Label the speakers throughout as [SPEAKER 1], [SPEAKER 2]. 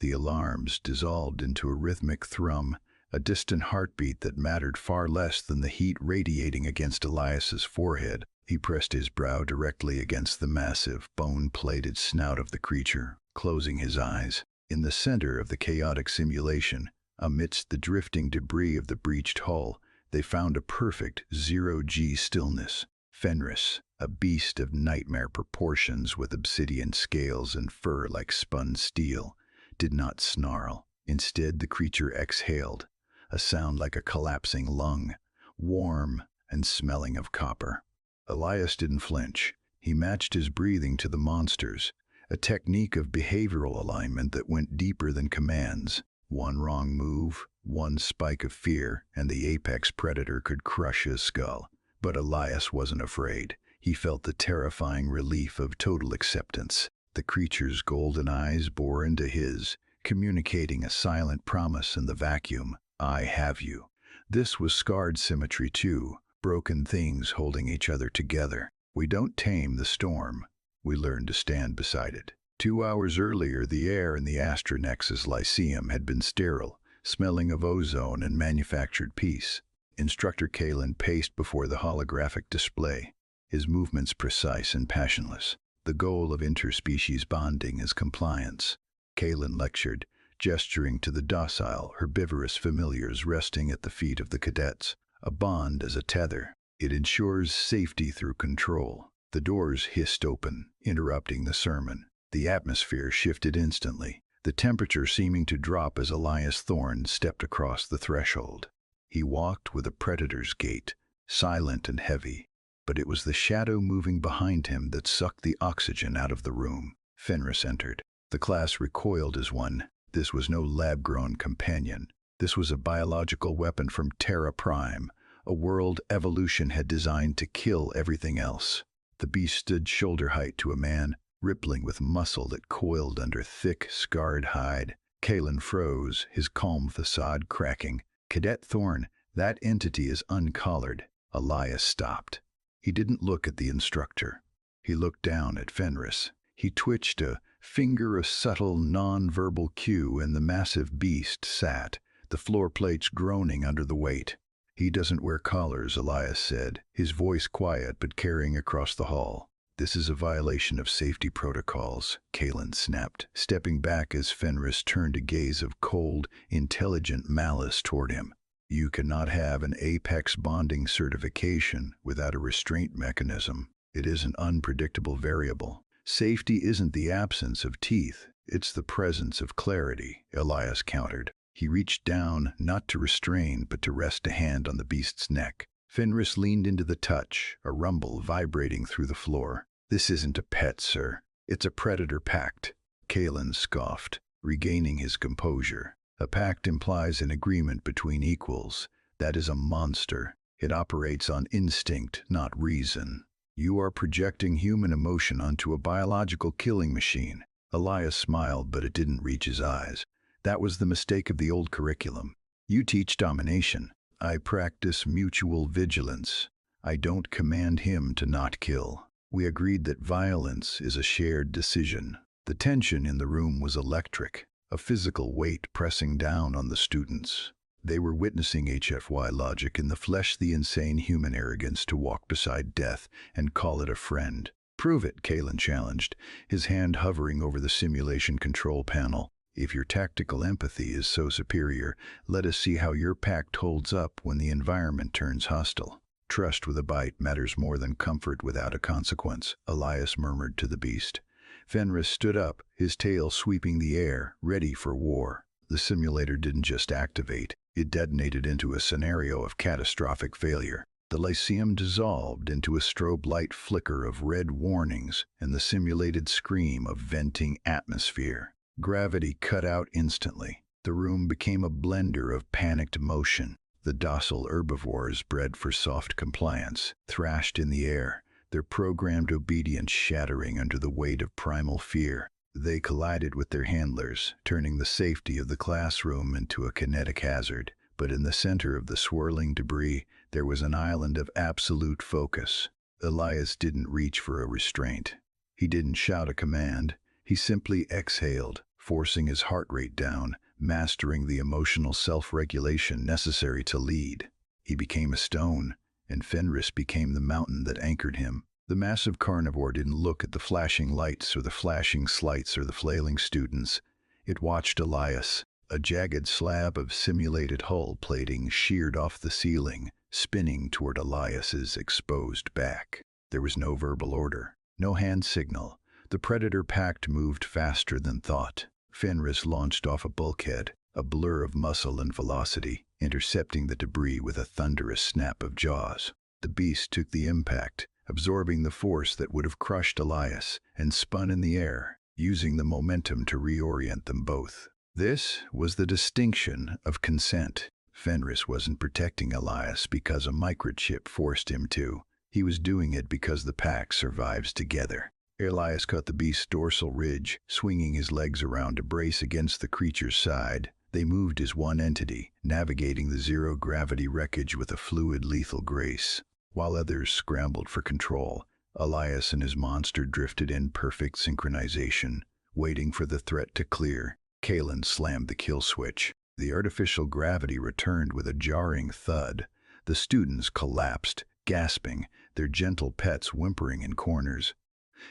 [SPEAKER 1] The alarms dissolved into a rhythmic thrum, a distant heartbeat that mattered far less than the heat radiating against Elias's forehead. He pressed his brow directly against the massive, bone-plated snout of the creature, closing his eyes. In the center of the chaotic simulation, amidst the drifting debris of the breached hull, they found a perfect zero-G stillness. Fenris, a beast of nightmare proportions with obsidian scales and fur like spun steel, did not snarl. Instead, the creature exhaled, a sound like a collapsing lung, warm and smelling of copper. Elias didn't flinch. He matched his breathing to the monster's, a technique of behavioral alignment that went deeper than commands. One wrong move, one spike of fear, and the apex predator could crush his skull. But Elias wasn't afraid. He felt the terrifying relief of total acceptance. The creature's golden eyes bore into his, communicating a silent promise in the vacuum. I have you. This was scarred symmetry too, broken things holding each other together. We don't tame the storm. We learn to stand beside it. 2 hours earlier, the air in the Astronexus Lyceum had been sterile, smelling of ozone and manufactured peace. Instructor Kalen paced before the holographic display, his movements precise and passionless. The goal of interspecies bonding is compliance. Kalen lectured, gesturing to the docile, herbivorous familiars resting at the feet of the cadets. A bond is a tether. It ensures safety through control. The doors hissed open, interrupting the sermon. The atmosphere shifted instantly, the temperature seeming to drop as Elias Thorne stepped across the threshold. He walked with a predator's gait, silent and heavy, but it was the shadow moving behind him that sucked the oxygen out of the room. Fenris entered. The class recoiled as one. This was no lab-grown companion. This was a biological weapon from Terra Prime, a world evolution had designed to kill everything else. The beast stood shoulder-height to a man, rippling with muscle that coiled under thick, scarred hide. Kalen froze, his calm facade cracking. Cadet Thorne, that entity is uncollared. Elias stopped. He didn't look at the instructor. He looked down at Fenris. He twitched a finger, a subtle, non-verbal cue, and the massive beast sat, the floor plates groaning under the weight. He doesn't wear collars, Elias said, his voice quiet but carrying across the hall. This is a violation of safety protocols, Kalen snapped, stepping back as Fenris turned a gaze of cold, intelligent malice toward him. You cannot have an apex bonding certification without a restraint mechanism. It is an unpredictable variable. Safety isn't the absence of teeth, it's the presence of clarity, Elias countered. He reached down, not to restrain, but to rest a hand on the beast's neck. Fenris leaned into the touch, a rumble vibrating through the floor. This isn't a pet, sir. It's a predator pact. Kalen scoffed, regaining his composure. A pact implies an agreement between equals. That is a monster. It operates on instinct, not reason. You are projecting human emotion onto a biological killing machine. Elias smiled, but it didn't reach his eyes. That was the mistake of the old curriculum. You teach domination. I practice mutual vigilance. I don't command him to not kill. We agreed that violence is a shared decision. The tension in the room was electric, a physical weight pressing down on the students. They were witnessing HFY logic in the flesh, the insane human arrogance to walk beside death and call it a friend. Prove it, Kalen challenged, his hand hovering over the simulation control panel. If your tactical empathy is so superior, let us see how your pact holds up when the environment turns hostile. Trust with a bite matters more than comfort without a consequence, Elias murmured to the beast. Fenris stood up, his tail sweeping the air, ready for war. The simulator didn't just activate, it detonated into a scenario of catastrophic failure. The Lyceum dissolved into a strobe light flicker of red warnings and the simulated scream of venting atmosphere. Gravity cut out instantly. The room became a blender of panicked motion. The docile herbivores, bred for soft compliance, thrashed in the air, their programmed obedience shattering under the weight of primal fear. They collided with their handlers, turning the safety of the classroom into a kinetic hazard. But in the center of the swirling debris, there was an island of absolute focus. Elias didn't reach for a restraint. He didn't shout a command. He simply exhaled, forcing his heart rate down, mastering the emotional self-regulation necessary to lead. He became a stone, and Fenris became the mountain that anchored him. The massive carnivore didn't look at the flashing lights or the flashing slights or the flailing students. It watched Elias, a jagged slab of simulated hull plating sheared off the ceiling, spinning toward Elias's exposed back. There was no verbal order, no hand signal. The predator pact moved faster than thought. Fenris launched off a bulkhead, a blur of muscle and velocity, intercepting the debris with a thunderous snap of jaws. The beast took the impact, absorbing the force that would have crushed Elias, and spun in the air, using the momentum to reorient them both. This was the distinction of consent. Fenris wasn't protecting Elias because a microchip forced him to. He was doing it because the pack survives together. Elias cut the beast's dorsal ridge, swinging his legs around to brace against the creature's side. They moved as one entity, navigating the zero-gravity wreckage with a fluid, lethal grace. While others scrambled for control, Elias and his monster drifted in perfect synchronization, waiting for the threat to clear. Kalen slammed the kill switch. The artificial gravity returned with a jarring thud. The students collapsed, gasping, their gentle pets whimpering in corners.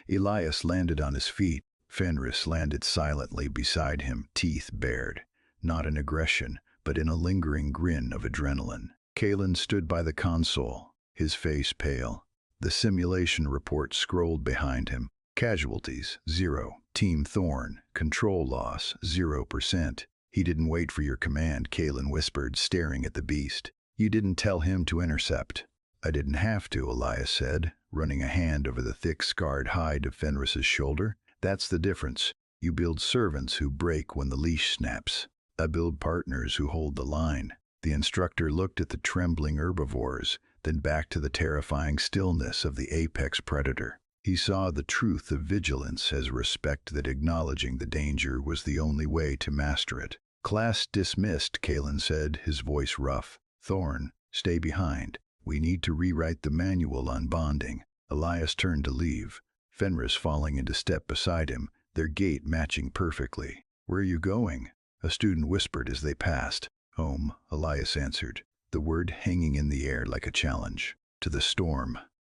[SPEAKER 1] Elias landed on his feet. Fenris landed silently beside him, teeth bared, not in aggression, but in a lingering grin of adrenaline. Kalen stood by the console, his face pale. The simulation report scrolled behind him. Casualties, 0. Team Thorn, control loss, 0%. He didn't wait for your command, Kalen whispered, staring at the beast. You didn't tell him to intercept. I didn't have to, Elias said, running a hand over the thick, scarred hide of Fenris's shoulder. That's the difference. You build servants who break when the leash snaps. I build partners who hold the line. The instructor looked at the trembling herbivores, then back to the terrifying stillness of the apex predator. He saw the truth of vigilance as respect that acknowledging the danger was the only way to master it. Class dismissed, Kalen said, his voice rough. Thorn, stay behind. We need to rewrite the manual on bonding. Elias turned to leave, Fenris falling into step beside him, their gait matching perfectly. Where are you going? A student whispered as they passed. Home, Elias answered, the word hanging in the air like a challenge. To the storm.